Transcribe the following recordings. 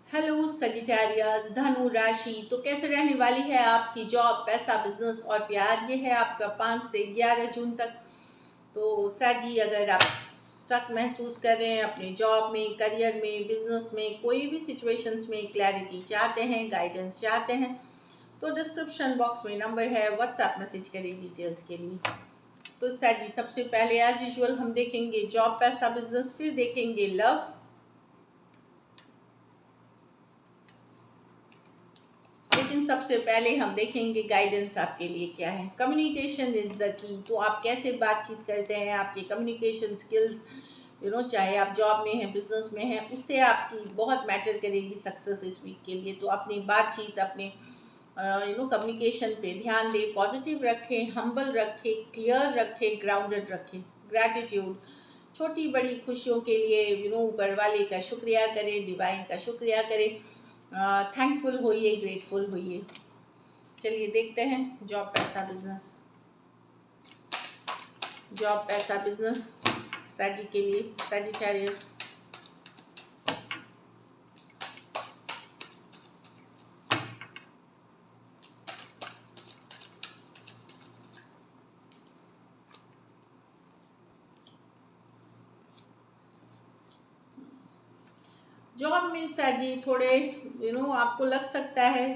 Hello Sagittarius धनु राशि। तो कैसे रहने वाली है आपकी जॉब, पैसा, बिजनेस और प्यार। ये है आपका 5 से 11 जून तक। तो साजी, अगर आप स्टक महसूस कर रहे हैं अपने जॉब में, करियर में, बिजनेस में, कोई भी सिचुएशंस में क्लैरिटी चाहते हैं, गाइडेंस चाहते हैं, तो डिस्क्रिप्शन बॉक्स में नंबर है, व्हाट्सएप मैसेज करें डिटेल्स के लिए। तो साजी, सबसे पहले एज यूजुअल हम देखेंगे जॉब, पैसा, बिजनेस, फिर देखेंगे लव, लेकिन सबसे पहले हम देखेंगे गाइडेंस आपके लिए क्या है। Communication is the key. तो आप कैसे बातचीत करते हैं, आपकी कम्युनिकेशन स्किल्स, चाहे आप जॉब में हैं, बिजनेस में हैं, उससे आपकी बहुत मैटर करेगी सक्सेस इस वीक के लिए। तो अपनी बातचीत, अपने कम्युनिकेशन पे ध्यान दें, पॉजिटिव रखें, हम्बल रखें, क्लियर रखें, ग्राउंडेड रखें। ग्रैटिट्यूड, छोटी बड़ी खुशियों के लिए ऊपर वाले का शुक्रिया करें, डिवाइन का शुक्रिया करें, थैंकफुल होइए, ग्रेटफुल होइए। चलिए देखते हैं जॉब, पैसा, बिजनेस। जॉब, पैसा, बिजनेस साजी के लिए, सैजिटेरियस। जॉब में साजी थोड़े आपको लग सकता है,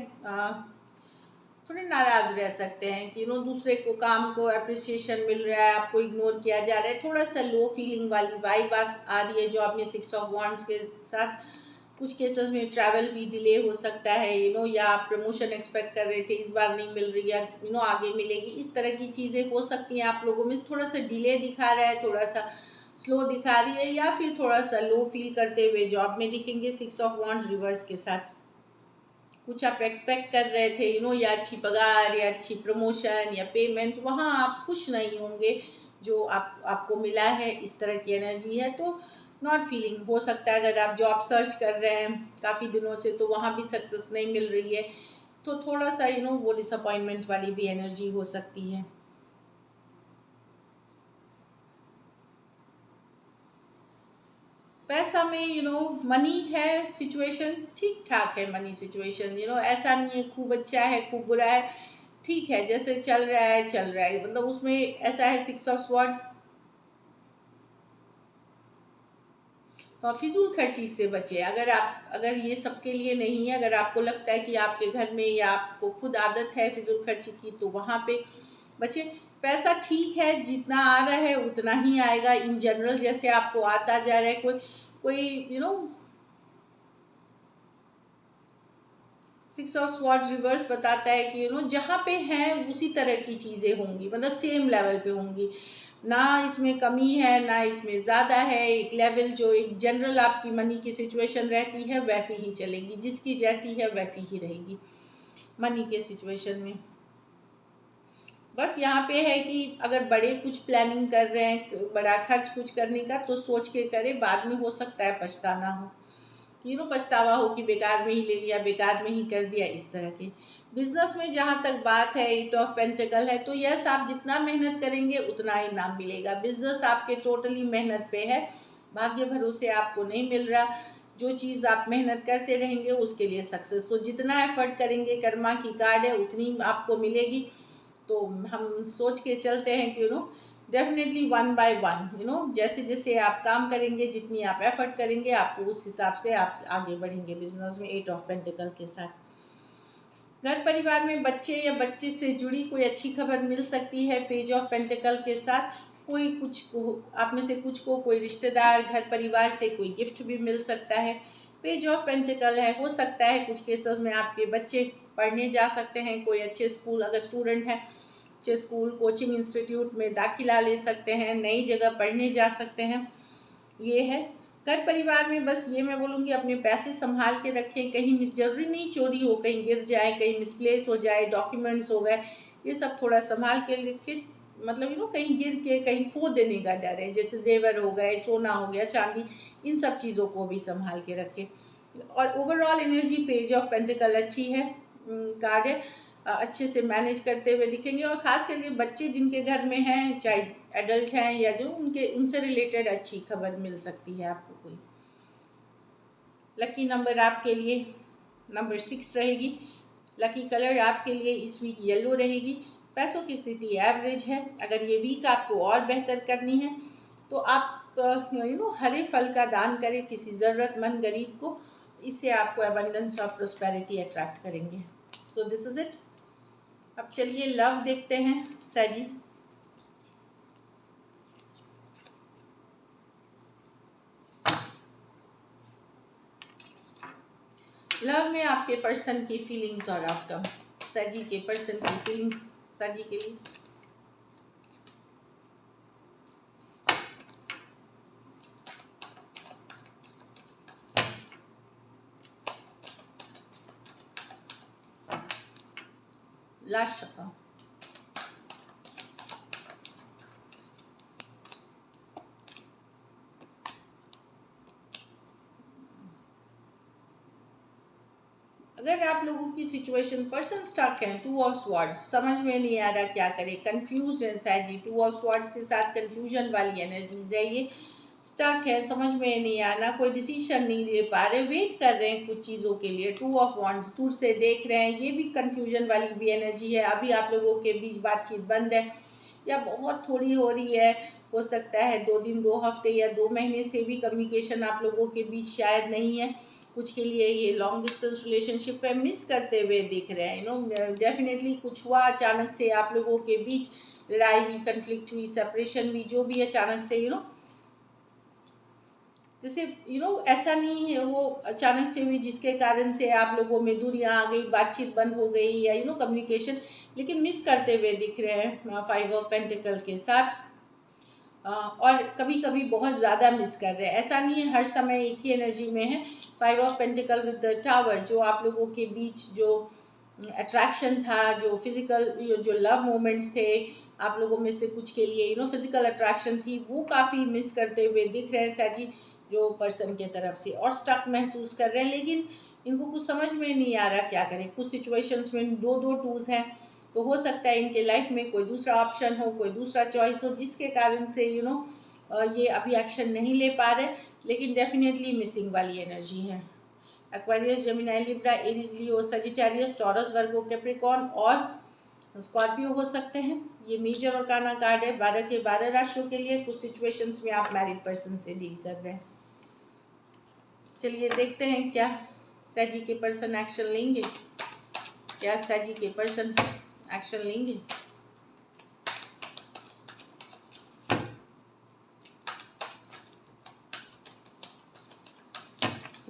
थोड़े नाराज़ रह सकते हैं कि दूसरे को काम को अप्रिसिएशन मिल रहा है, आपको इग्नोर किया जा रहा है। थोड़ा सा लो फीलिंग वाली वाइब आ रही है जॉब में 6 ऑफ वॉन्ड्स के साथ। कुछ केसेस में ट्रैवल भी डिले हो सकता है, या आप प्रमोशन एक्सपेक्ट कर रहे थे, इस बार नहीं मिल रही है, आगे मिलेगी। इस तरह की चीज़ें हो सकती हैं। आप लोगों में थोड़ा सा डिले दिखा रहा है, थोड़ा सा स्लो दिखा रही है, या फिर थोड़ा सा लो फील करते हुए जॉब में दिखेंगे 6 ऑफ वॉन्ड्स रिवर्स के साथ। कुछ आप एक्सपेक्ट कर रहे थे, या अच्छी पगार या अच्छी प्रमोशन या पेमेंट, वहाँ आप खुश नहीं होंगे जो आपको मिला है। इस तरह की एनर्जी है। तो नॉट फीलिंग हो सकता है, अगर आप जॉब सर्च कर रहे हैं काफ़ी दिनों से, तो वहाँ भी सक्सेस नहीं मिल रही है, तो थोड़ा सा वो डिसअपॉइंटमेंट वाली भी एनर्जी हो सकती है। पैसा में मनी है, सिचुएशन ठीक ठाक है। मनी सिचुएशन ऐसा नहीं है खूब अच्छा है, खूब बुरा है, ठीक है, जैसे चल रहा है चल रहा है। मतलब उसमें ऐसा है 6 ऑफ स्वॉर्ड्स। फिजूल खर्ची से बचे। अगर ये सबके लिए नहीं है, अगर आपको लगता है कि आपके घर में या आपको खुद आदत है फिजूल खर्ची की, तो वहाँ पे बचे। पैसा ठीक है, जितना आ रहा है उतना ही आएगा इन जनरल, जैसे आपको आता जा रहा है। कोई कोई 6 ऑफ स्वॉर्ड्स रिवर्स बताता है कि जहाँ पे हैं उसी तरह की चीज़ें होंगी, मतलब सेम लेवल पे होंगी। ना इसमें कमी है ना इसमें ज़्यादा है। एक लेवल, जो एक जनरल आपकी मनी की सिचुएशन रहती है, वैसी ही चलेगी, जिसकी जैसी है वैसी ही रहेगी मनी के सिचुएशन में। बस यहाँ पे है कि अगर बड़े कुछ प्लानिंग कर रहे हैं, बड़ा खर्च कुछ करने का, तो सोच के करें, बाद में हो सकता है पछताना हो, पछतावा हो कि बेकार में ही ले लिया, बेकार में ही कर दिया, इस तरह के। बिजनेस में जहाँ तक बात है, 8 ऑफ पेंटिकल है, तो यस, आप जितना मेहनत करेंगे उतना ही नाम मिलेगा। बिजनेस आपके टोटली मेहनत पे है, भाग्य भरोसे आपको नहीं मिल रहा। जो चीज़ आप मेहनत करते रहेंगे उसके लिए सक्सेस, तो जितना एफर्ट करेंगे, कर्मा की कार्ड है, उतनी आपको मिलेगी। तो हम सोच के चलते हैं कि डेफिनेटली वन बाय वन, जैसे जैसे आप काम करेंगे, जितनी आप एफर्ट करेंगे, आपको उस हिसाब से आप आगे बढ़ेंगे बिजनेस में 8 ऑफ पेंटिकल के साथ। घर परिवार में बच्चे या बच्चे से जुड़ी कोई अच्छी खबर मिल सकती है पेज ऑफ पेंटिकल के साथ। कोई कुछ को, आप में से कुछ को कोई रिश्तेदार, घर परिवार से कोई गिफ्ट भी मिल सकता है। पेज ऑफ पेंटिकल है, हो सकता है कुछ केसेस में आपके बच्चे पढ़ने जा सकते हैं कोई अच्छे स्कूल, अगर स्टूडेंट हैं अच्छे स्कूल, कोचिंग इंस्टीट्यूट में दाखिला ले सकते हैं, नई जगह पढ़ने जा सकते हैं। ये है। घर परिवार में बस ये मैं बोलूँगी, अपने पैसे संभाल के रखें, कहीं ज़रूरी नहीं चोरी हो, कहीं गिर जाए, कहीं मिसप्लेस हो जाए, डॉक्यूमेंट्स हो गए, ये सब थोड़ा संभाल के रखें। मतलब कहीं गिर के कहीं खो देने का डर है, जैसे जेवर हो गए, सोना हो गया, चांदी, इन सब चीज़ों को भी संभाल के रखें। और overall energy page of pentacle अच्छी है, कार्ड है, अच्छे से मैनेज करते हुए दिखेंगे। और ख़ास करके बच्चे जिनके घर में हैं, चाहे एडल्ट हैं या जो, उनसे रिलेटेड अच्छी खबर मिल सकती है आपको कोई। लकी नंबर आपके लिए नंबर 6 रहेगी। लकी कलर आपके लिए इस वीक येलो रहेगी। पैसों की स्थिति एवरेज है। अगर ये वीक आपको और बेहतर करनी है तो आप हरे फल का दान करें किसी ज़रूरतमंद गरीब को। इससे आपको एबंडेंस ऑफ प्रोस्पेरिटी अट्रैक्ट करेंगे। So this is it. अब चलिए लव देखते हैं सैजी। लव में आपके पर्सन की फीलिंग्स और आउटकम। सैजी के पर्सन की फीलिंग्स सैजी के लिए। Last shuffle. अगर आप लोगों की सिचुएशन पर्सन स्टक है, 2 ऑफ स्वॉर्ड्स, समझ में नहीं आ रहा क्या करे, कंफ्यूज्ड है सैजी। 2 ऑफ स्वॉर्ड्स के साथ कंफ्यूजन वाली एनर्जीज है। ये स्टक है, समझ में नहीं आना, कोई डिसीजन नहीं ले पा रहे, वेट कर रहे हैं कुछ चीज़ों के लिए। 2 ऑफ वॉन्ड्स, दूर से देख रहे हैं, ये भी कंफ्यूजन वाली भी एनर्जी है। अभी आप लोगों के बीच बातचीत बंद है या बहुत थोड़ी हो रही है। हो सकता है 2 दिन, 2 हफ्ते या 2 महीने से भी कम्युनिकेशन आप लोगों के बीच शायद नहीं है। कुछ के लिए ये लॉन्ग डिस्टेंस रिलेशनशिप पे मिस करते हुए दिख रहे हैं। डेफिनेटली कुछ हुआ अचानक से आप लोगों के बीच, लड़ाई हुई, कन्फ्लिक्ट हुई, सेपरेशन हुई, जो भी अचानक से जैसे ऐसा नहीं है वो अचानक से हुई जिसके कारण से आप लोगों में दूरियां आ गई, बातचीत बंद हो गई या कम्युनिकेशन, लेकिन मिस करते हुए दिख रहे हैं 5 ऑफ पेंटिकल के साथ। और कभी कभी बहुत ज़्यादा मिस कर रहे हैं, ऐसा नहीं है हर समय एक ही एनर्जी में है। 5 of pentacle with the tower, जो आप लोगों के बीच जो अट्रैक्शन था, जो फिजिकल जो लव मोमेंट्स थे आप लोगों में से कुछ के लिए फिजिकल अट्रैक्शन थी, वो काफ़ी मिस करते हुए दिख रहे हैं सैजी जो पर्सन के तरफ से, और स्टक महसूस कर रहे हैं। लेकिन इनको कुछ समझ में नहीं आ रहा क्या करें। कुछ सिचुएशंस में 2-2 टूज हैं, तो हो सकता है इनके लाइफ में कोई दूसरा ऑप्शन हो, कोई दूसरा चॉइस हो, जिसके कारण से ये अभी एक्शन नहीं ले पा रहे, लेकिन डेफिनेटली मिसिंग वाली एनर्जी है। एक्वेरियस, जेमिनी, लिब्रा, एरीज, लियो, सजिटेरियस, टॉरस, वर्गो, कैप्रिकॉर्न और स्कॉर्पियो हो सकते हैं। ये मेजर और काना कार्ड है 12 के 12 राशियों के लिए। कुछ सिचुएशंस में आप मैरिड पर्सन से डील कर रहे हैं। चलिए देखते हैं क्या सैजी के पर्सन एक्शन लेंगे, क्या सैजी के पर्सन एक्शन लेंगे।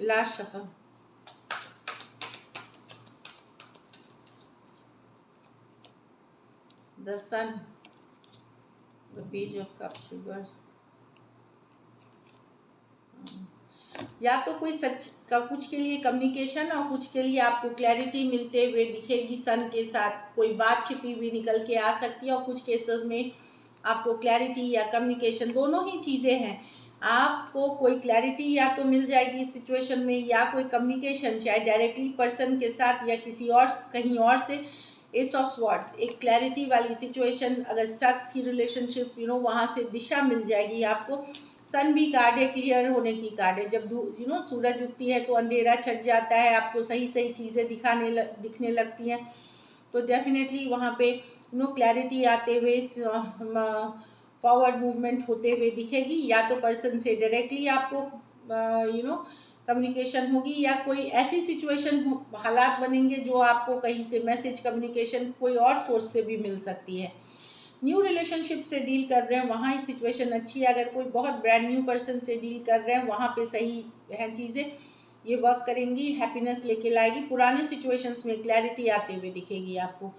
Last shuffle. The sun, the page of cups reverse. या तो कोई सच का कुछ के लिए कम्युनिकेशन और कुछ के लिए आपको क्लैरिटी मिलते हुए दिखेगी। सन के साथ कोई बात छिपी हुई निकल के आ सकती है, और कुछ केसेस में आपको क्लैरिटी या कम्युनिकेशन, दोनों ही चीज़ें हैं। आपको कोई क्लैरिटी या तो मिल जाएगी इस सिचुएशन में, या कोई कम्युनिकेशन चाहे डायरेक्टली पर्सन के साथ या किसी और कहीं और से। एस ऑफ स्वॉर्ड्स, एक क्लैरिटी वाली सिचुएशन, अगर स्टक थी रिलेशनशिप वहाँ से दिशा मिल जाएगी आपको। सन भी कार्ड है, क्लियर होने की कार्ड है। जब सूरज उगती है तो अंधेरा छट जाता है, आपको सही सही चीज़ें दिखने लगती हैं। तो डेफिनेटली वहाँ पे क्लैरिटी आते हुए फॉरवर्ड मूवमेंट होते हुए दिखेगी। या तो पर्सन से डायरेक्टली आपको कम्युनिकेशन होगी, या कोई ऐसी सिचुएशन हालात बनेंगे जो आपको कहीं से मैसेज कम्युनिकेशन कोई और सोर्स से भी मिल सकती है। न्यू रिलेशनशिप से डील कर रहे हैं वहाँ ही सिचुएशन अच्छी है। अगर कोई बहुत ब्रांड न्यू पर्सन से डील कर रहे हैं वहाँ पे सही है चीज़ें, ये वर्क करेंगी, हैप्पीनेस लेके लाएगी। पुराने सिचुएशंस में क्लैरिटी आते हुए दिखेगी आपको।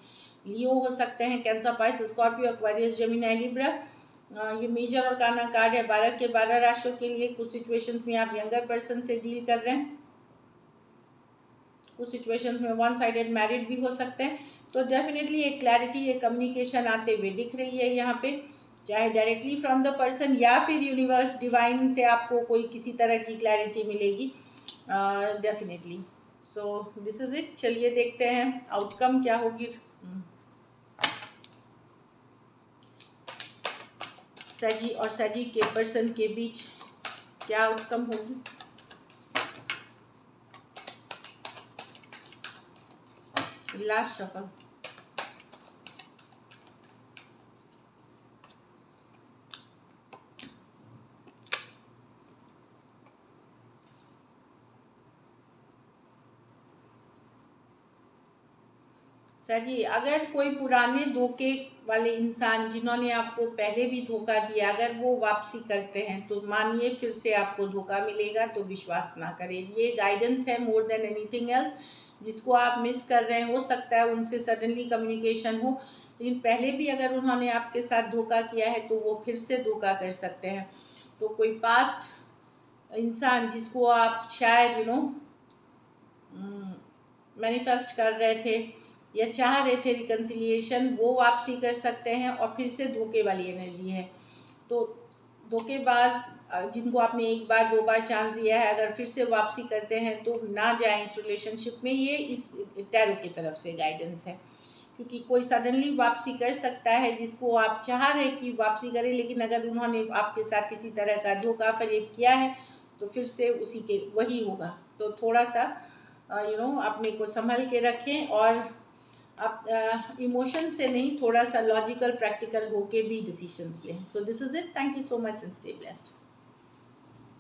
लियो हो सकते हैं, cancer, Pisces, Scorpio, Aquarius, Gemini, Libra. ये मेजर और काना कार्ड है 12 के 12 राशियों के लिए। कुछ सिचुएशंस में आप यंगर पर्सन से डील कर रहे हैं, कुछ सिचुएशंस में वन साइडेड मैरिड भी हो सकते हैं। तो डेफिनेटली एक क्लैरिटी, एक कम्युनिकेशन आते हुए दिख रही है यहाँ पे, चाहे डायरेक्टली फ्रॉम द पर्सन या फिर यूनिवर्स डिवाइन से आपको कोई किसी तरह की क्लैरिटी मिलेगी definitely. So this is it. चलिए देखते हैं आउटकम क्या होगी सैजी और सैजी के पर्सन के बीच, क्या आउटकम होगी। Last shuffle. सर जी, अगर कोई पुराने धोखे वाले इंसान जिन्होंने आपको पहले भी धोखा दिया, अगर वो वापसी करते हैं तो मानिए फिर से आपको धोखा मिलेगा, तो विश्वास ना करें। ये गाइडेंस है मोर देन एनीथिंग एल्स। जिसको आप मिस कर रहे हैं, हो सकता है उनसे सडनली कम्युनिकेशन हो, लेकिन पहले भी अगर उन्होंने आपके साथ धोखा किया है तो वो फिर से धोखा कर सकते हैं। तो कोई पास्ट इंसान जिसको आप शायद मैनिफेस्ट कर रहे थे या चाह रहे थे रिकन्सिलिएशन, वो वापसी कर सकते हैं। और फिर से धोखे वाली एनर्जी है, तो धोखेबाज जिनको आपने एक बार दो बार चांस दिया है, अगर फिर से वापसी करते हैं तो ना जाएं इस रिलेशनशिप में। ये इस टैरो की तरफ से गाइडेंस है, क्योंकि कोई सडनली वापसी कर सकता है जिसको आप चाह रहे कि वापसी करें, लेकिन अगर उन्होंने आपके साथ किसी तरह का धोखा फरेब किया है तो फिर से उसी के वही होगा। तो थोड़ा सा अपने को संभल के रखें, और आप इमोशन से नहीं, थोड़ा सा लॉजिकल प्रैक्टिकल होके भी डिसीजंस लें। So this is it. Thank you so much and stay blessed.